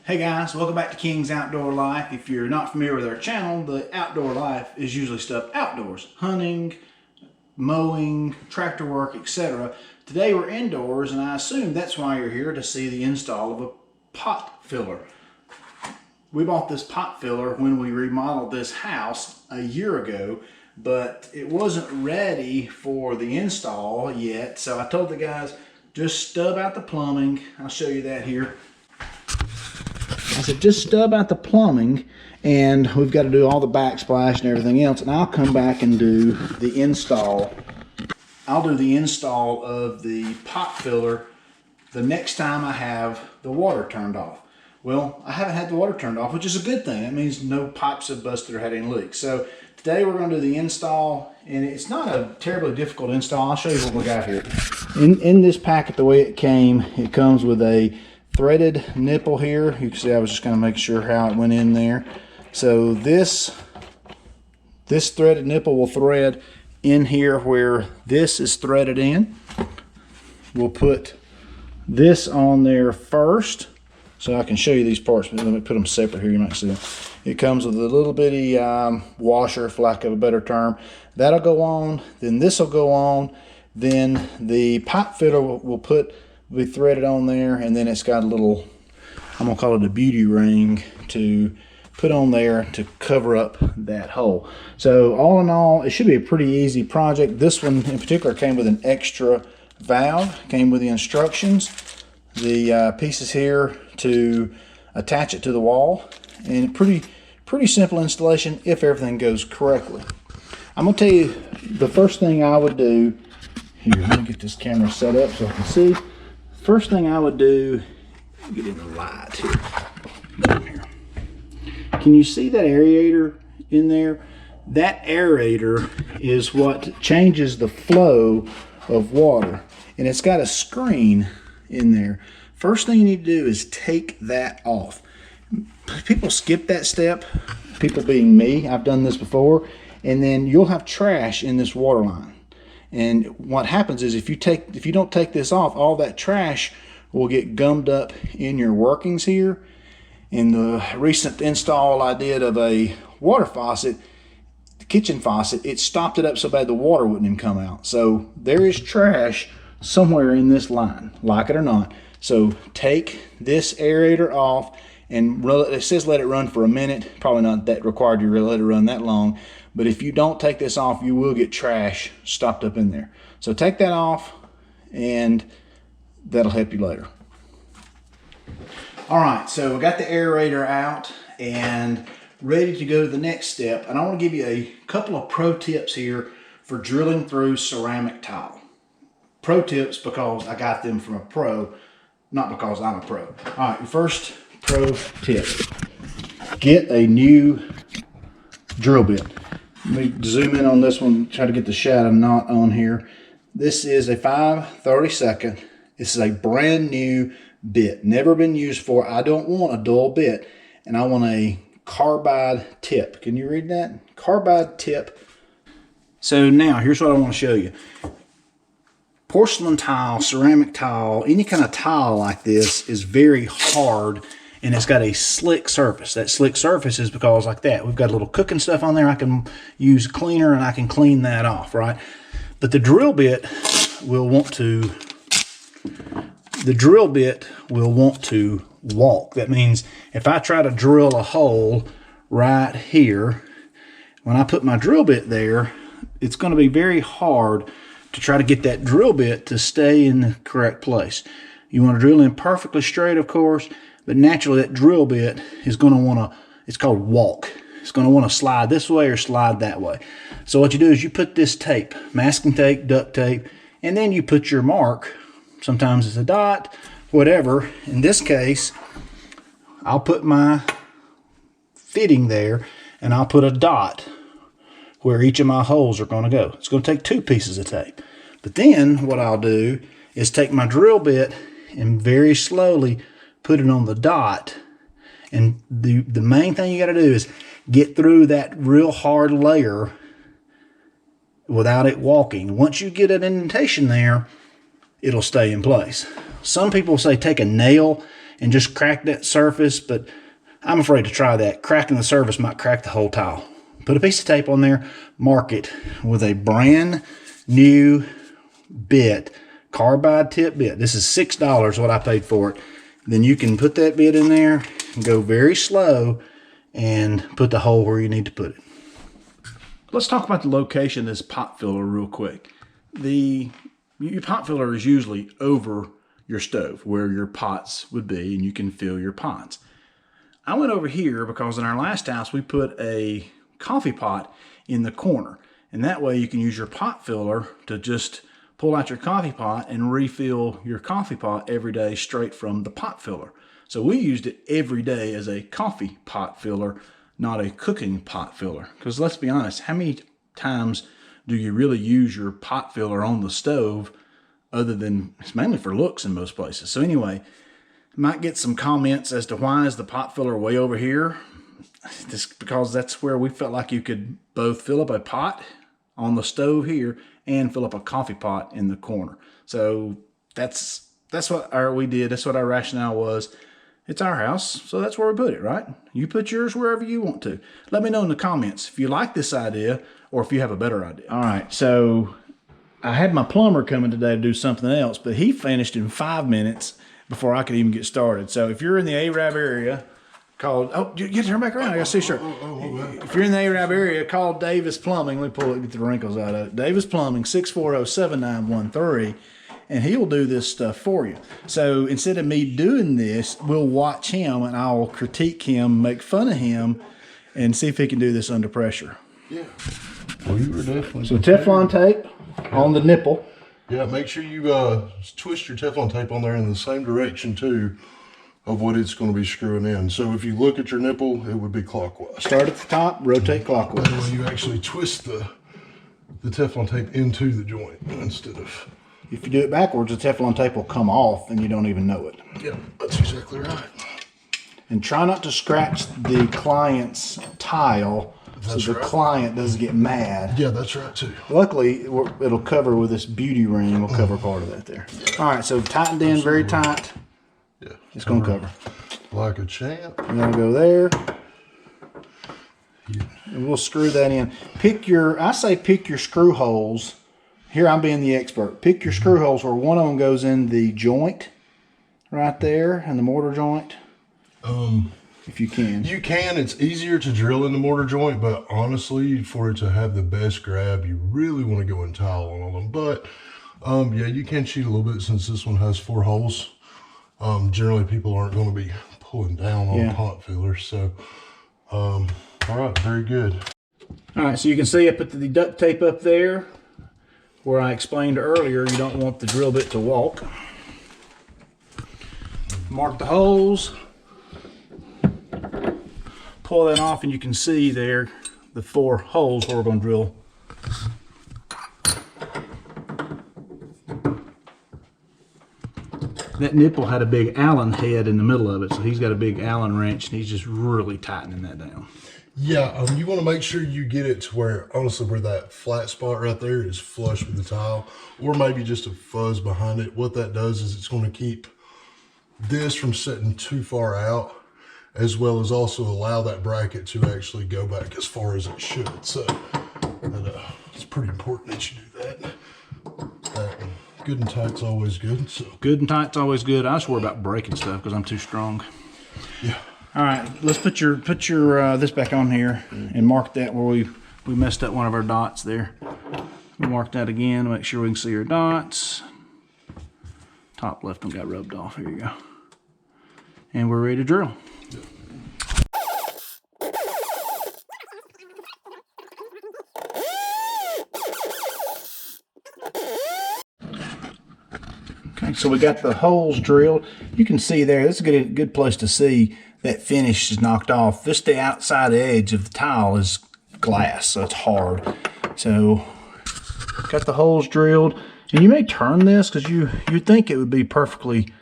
Hey guys, welcome back to King's Outdoor Life. If you're not familiar with our channel, the outdoor life is usually stuff outdoors. Hunting, mowing, tractor work, etc. Today we're indoors, and I assume that's why you're here, to see the install of a pot filler. We bought this pot filler when we remodeled this house a year ago, but it wasn't ready for the install yet. So I told the guys, just stub out the plumbing. I'll show you that here. I said, just stub out the plumbing, and we've got to do all the backsplash and everything else, and I'll come back and do the install. I'll do the install of the pot filler the next time I have the water turned off. Well, I haven't had the water turned off, which is a good thing. That means no pipes have busted or had any leaks. So today we're going to do the install, and it's not a terribly difficult install. I'll show you what we got here. In this packet, the way it comes with a threaded nipple here. You can see I was just going to make sure how it went in there. So this threaded nipple will thread in here where this is threaded in. We'll put this on there first, so I can show you these parts, but let me put them separate here. You might see them. It comes with a little bitty washer, for lack of a better term. That'll go on, then this will go on, then the pipe filler will be threaded on there, and then it's got a little, I'm gonna call it a beauty ring, to put on there to cover up that hole. So all in all, it should be a pretty easy project. This one in particular came with an extra valve, came with the instructions, the pieces here to attach it to the wall, and pretty simple installation if everything goes correctly. I'm gonna tell you the first thing I would do here. Let me get this camera set up so I can see. First thing I would do, get in the light here. Can you see that aerator in there? That aerator is what changes the flow of water, and it's got a screen in there. First thing you need to do is take that off. People skip that step, people being me. I've done this before, and then you'll have trash in this water line. And what happens is if you don't take this off, all that trash will get gummed up in your workings here. In the recent install I did of a water faucet, the kitchen faucet, it stopped it up so bad the water wouldn't even come out. So there is trash somewhere in this line, like it or not. So take this aerator off, and it says let it run for a minute. Probably not that required you really let it run that long, but if you don't take this off, you will get trash stopped up in there. So take that off, and that'll help you later. All right, so we got the aerator out and ready to go to the next step. And I want to give you a couple of pro tips here for drilling through ceramic tile. Pro tips because I got them from a pro, not because I'm a pro. All right, your first pro tip: get a new drill bit. Let me zoom in on this one, try to get the shadow knot on here. This is a 5/32. This is a brand new bit, never been used for. I don't want a dull bit, and I want a carbide tip. Can you read that? Carbide tip. So now here's what I want to show you. Porcelain tile, ceramic tile, any kind of tile like this is very hard, and it's got a slick surface. That slick surface is because like that, we've got a little cooking stuff on there. I can use a cleaner and I can clean that off, right? But the drill bit will want to walk. That means if I try to drill a hole right here, when I put my drill bit there, it's going to be very hard to try to get that drill bit to stay in the correct place. You want to drill in perfectly straight, of course, but naturally that drill bit is going to want to, it's called walk. It's going to want to slide this way or slide that way. So what you do is you put this tape, masking tape, duct tape, and then you put your mark. Sometimes it's a dot, whatever. In this case, I'll put my fitting there, and I'll put a dot where each of my holes are going to go. It's going to take 2 pieces of tape. But then what I'll do is take my drill bit and very slowly put it on the dot. And the main thing you got to do is get through that real hard layer without it walking. Once you get an indentation there, it'll stay in place. Some people say take a nail and just crack that surface, but I'm afraid to try that. Cracking the surface might crack the whole tile. Put a piece of tape on there, mark it with a brand new bit, carbide tip bit. This is $6 what I paid for it. Then you can put that bit in there and go very slow and put the hole where you need to put it. Let's talk about the location of this pot filler real quick. Your pot filler is usually over your stove where your pots would be, and you can fill your pots. I went over here because in our last house we put a coffee pot in the corner, and that way you can use your pot filler to just pull out your coffee pot and refill your coffee pot every day straight from the pot filler. So we used it every day as a coffee pot filler, not a cooking pot filler. Because let's be honest, how many times do you really use your pot filler on the stove other than, it's mainly for looks in most places. So anyway, might get some comments as to why is the pot filler way over here. Just because that's where we felt like you could both fill up a pot on the stove here and fill up a coffee pot in the corner. So that's what we did. That's what our rationale was. It's our house, so that's where we put it, right? You put yours wherever you want to. Let me know in the comments if you like this idea or if you have a better idea. All right, so I had my plumber coming today to do something else, but he finished in 5 minutes before I could even get started. So if you're in the Arab area, you turn back around. I got to see shirt. If you're in the Arab area, call Davis Plumbing. Let me pull it, get the wrinkles out of it. Davis Plumbing, 640-7913. And he will do this stuff for you. So instead of me doing this, we'll watch him and I'll critique him, make fun of him, and see if he can do this under pressure. Yeah. Well, you were definitely. So Teflon tape on the nipple. Yeah, make sure you twist your Teflon tape on there in the same direction too of what it's going to be screwing in. So if you look at your nipple, it would be clockwise. Start at the top, rotate clockwise. That way you actually twist the Teflon tape into the joint instead of... If you do it backwards, the Teflon tape will come off and you don't even know it. Yeah, that's exactly right. And try not to scratch the client's tile so the client doesn't get mad. Yeah, that's right too. Luckily, it'll cover with this beauty ring. Will cover part of that there. Yeah. All right, so tightened in very tight. Yeah. It's going to cover. Like a champ. You're going to go there. Yeah. And we'll screw that in. Pick your screw holes. Here I'm being the expert. Pick your screw holes where one of them goes in the joint right there, in the mortar joint. If you can. You can. It's easier to drill in the mortar joint, but honestly, for it to have the best grab, you really want to go in tile on all of them. But yeah, you can cheat a little bit since this one has 4 holes. Generally, people aren't going to be pulling down on pot fillers. So, all right, very good. All right, so you can see I put the duct tape up there. Where I explained earlier, you don't want the drill bit to walk. Mark the holes. Pull that off and you can see there the 4 holes where we're going to drill. That nipple had a big Allen head in the middle of it, so he's got a big Allen wrench and he's just really tightening that down. Yeah, you want to make sure you get it to where, honestly, where that flat spot right there is flush with the tile, or maybe just a fuzz behind it. What that does is it's going to keep this from setting too far out, as well as also allow that bracket to actually go back as far as it should. So it's pretty important that you do that. Good and tight's always good. So good and tight's always good. I just worry about breaking stuff because I'm too strong. Yeah. All right, let's put your this back on here and mark that where we messed up one of our dots there. Mark that again, make sure we can see our dots. Top left one got rubbed off. Here you go. And we're ready to drill. Okay, so we got the holes drilled. You can see there, this is a good place to see that finish is knocked off. Just the outside edge of the tile is glass, so it's hard. So got the holes drilled, and you may turn this because you'd think it would be perfectly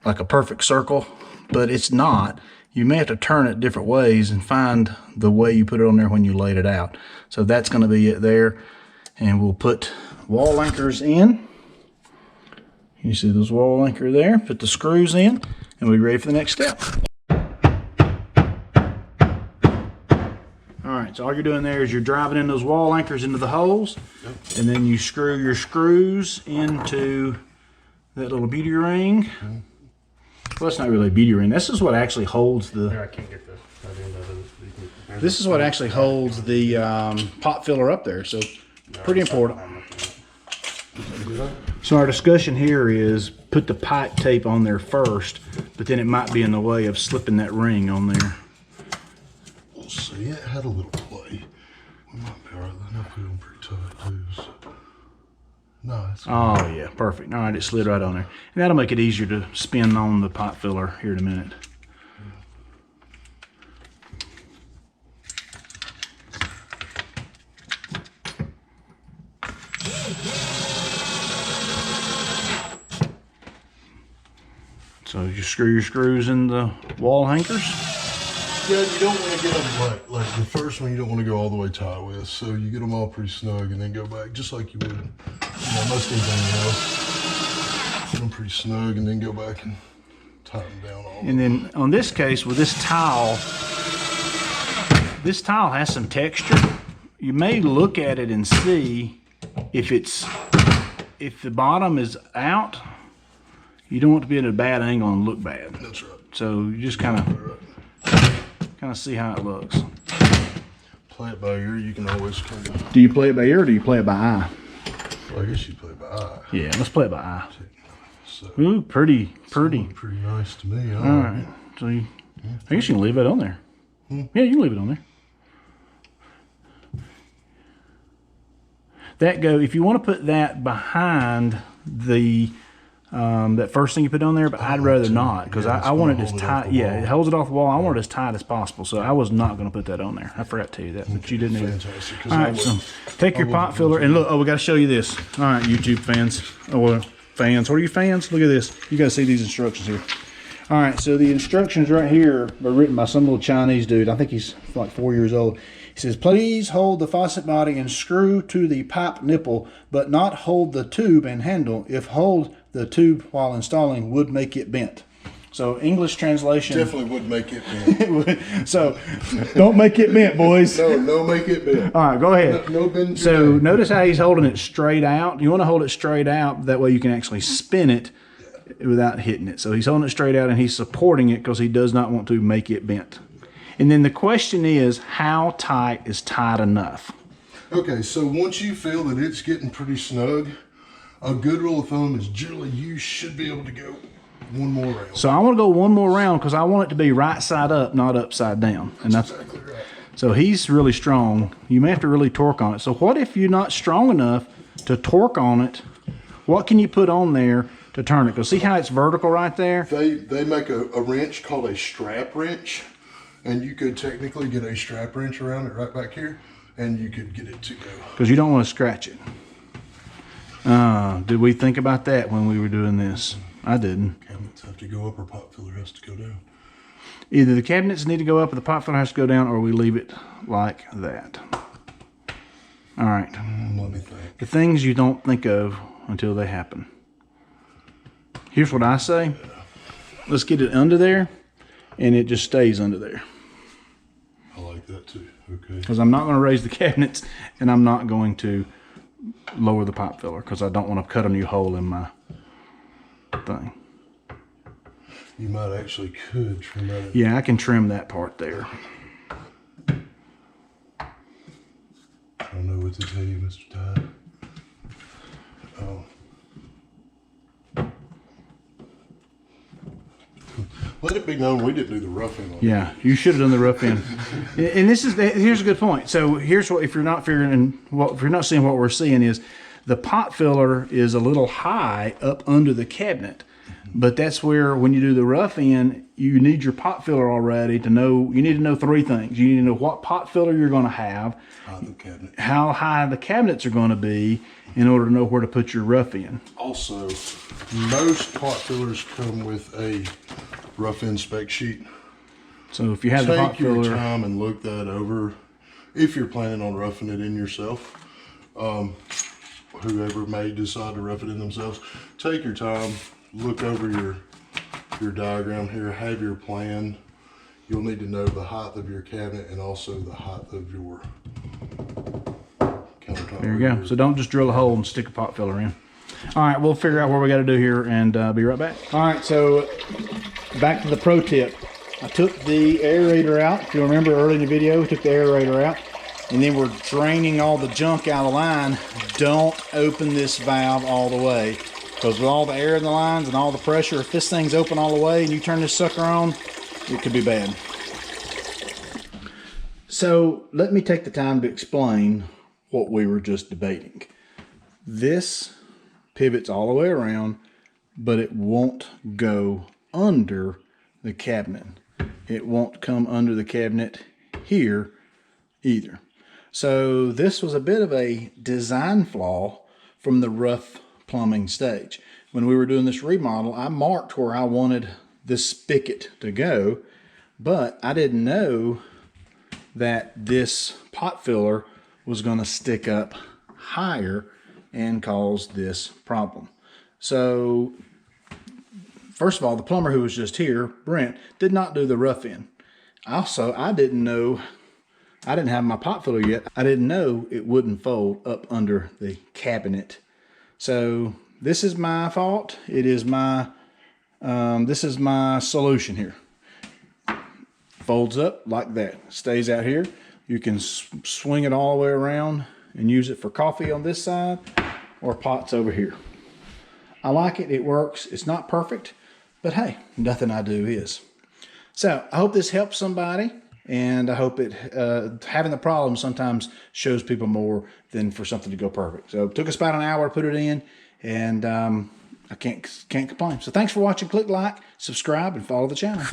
like a perfect circle, but it's not. You may have to turn it different ways and find the way you put it on there when you laid it out. So that's going to be it there, and we'll put wall anchors in. You see those wall anchor there? Put the screws in, and we'll be ready for the next step. All right, so all you're doing there is you're driving in those wall anchors into the holes, and then you screw your screws into that little beauty ring. Well, it's not really a beauty ring. This is what actually holds the... Here, I can't get the end of it. This is what actually holds the pot filler up there, so pretty important. So our discussion here is put the pipe tape on there first, but then it might be in the way of slipping that ring on there. We'll see. It had a little play. We might be alright. Then I put them pretty tight too. So. No, it's Oh yeah, perfect. All right, it slid right on there. And that'll make it easier to spin on the pot filler here in a minute. So you screw your screws in the wall anchors. Yeah, you don't want to get them like the first one. You don't want to go all the way tight with. So you get them all pretty snug and then go back just like you would, most anything else. Get them pretty snug and then go back and tighten down all. And then on this case with this tile has some texture. You may look at it and see if the bottom is out. You don't want to be at a bad angle and look bad. That's right. So you just kind of see how it looks. Play it by ear. You can always kind of. Do you play it by ear or do you play it by eye? Well, I guess you play it by eye. Yeah, let's play it by eye. So, Ooh, pretty. pretty nice to me. All right. So I guess you can leave it on there. Yeah, you can leave it on there. If you want to put that behind the that first thing you put on there, but I'd rather not because I want it as tight. Yeah, it holds it off the wall. I want it as tight as possible, so I was not going to put that on there. I forgot to tell you that, but you didn't either. Fantastic. All right, so take your pot filler and look. Oh, we got to show you this. All right, YouTube fans. Oh, well, fans. What are you fans? Look at this. You got to see these instructions here. All right, so the instructions right here are written by some little Chinese dude. I think he's like 4 years old. He says, please hold the faucet body and screw to the pipe nipple, but not hold the tube and handle. If hold the tube while installing would make it bent. So English translation. Definitely would make it bent. So don't make it bent, boys. No, make it bent. All right, go ahead. No bend. So notice how he's holding it straight out. You want to hold it straight out. That way you can actually spin it without hitting it. So he's holding it straight out and he's supporting it because he does not want to make it bent. And then the question is, how tight is tight enough? Okay, so once you feel that it's getting pretty snug, a good rule of thumb is generally you should be able to go one more round. So I want to go one more round because I want it to be right side up, not upside down. And that's exactly right. So he's really strong. You may have to really torque on it. So what if you're not strong enough to torque on it? What can you put on there to turn it? Because see how it's vertical right there? They make a wrench called a strap wrench, and you could technically get a strap wrench around it right back here, and you could get it to go. Because you don't want to scratch it. Did we think about that when we were doing this? I didn't. Cabinets have to go up or pot filler has to go down. Either the cabinets need to go up or the pot filler has to go down, or we leave it like that. All right. Let me think. The things you don't think of until they happen. Here's what I say. Let's get it under there, and it just stays under there. I like that too. Okay. Because I'm not going to raise the cabinets, and I'm not going to lower the pipe filler because I don't want to cut a new hole in my thing. You might actually could trim that. Yeah, I can trim that part there. I don't know what to tell you, Mr. Todd. Oh. Let it be known we didn't do the roughing on it. Yeah, you should have done the rough end. And here's a good point. So here's what, if you're not seeing what we're seeing is the pot filler is a little high up under the cabinet. But that's where, when you do the rough end, you need your pot filler already to know. You need to know three things. You need to know what pot filler you're going to have, how high the cabinets are going to be, in order to know where to put your rough end. Also, most pot fillers come with a rough end spec sheet. So if you have the pot take your filler, time and look that over if you're planning on roughing it in yourself. whoever may decide to rough it in themselves, take your time, look over your diagram here, have your plan. You'll need to know the height of your cabinet and also the height of your countertop. There you go. So don't just drill a hole and stick a pot filler in. All right, we'll figure out what we got to do here and be right back. All right, so back to the pro tip. I took the aerator out. If you remember early in the video, we took the aerator out, and then we're draining all the junk out of the line. Don't open this valve all the way, because with all the air in the lines and all the pressure, if this thing's open all the way and you turn this sucker on, it could be bad. So let me take the time to explain what we were just debating. This pivots all the way around, but it won't go under the cabinet. It won't come under the cabinet here either. So this was a bit of a design flaw from the rough plumbing stage. When we were doing this remodel, I marked where I wanted this spigot to go, but I didn't know that this pot filler was going to stick up higher and cause this problem. So first of all, the plumber who was just here, Brent, did not do the rough in. Also, I didn't have my pot filler yet. I didn't know it wouldn't fold up under the cabinet. So this is my fault. It is my, this is my solution here. Folds up like that, stays out here. You can swing it all the way around and use it for coffee on this side or pots over here. I like it, it works. It's not perfect, but hey, nothing I do is. So I hope this helps somebody, and I hope it, having the problem sometimes shows people more than for something to go perfect. So it took us about an hour to put it in, and I can't complain. So thanks for watching. Click like, subscribe, and follow the channel.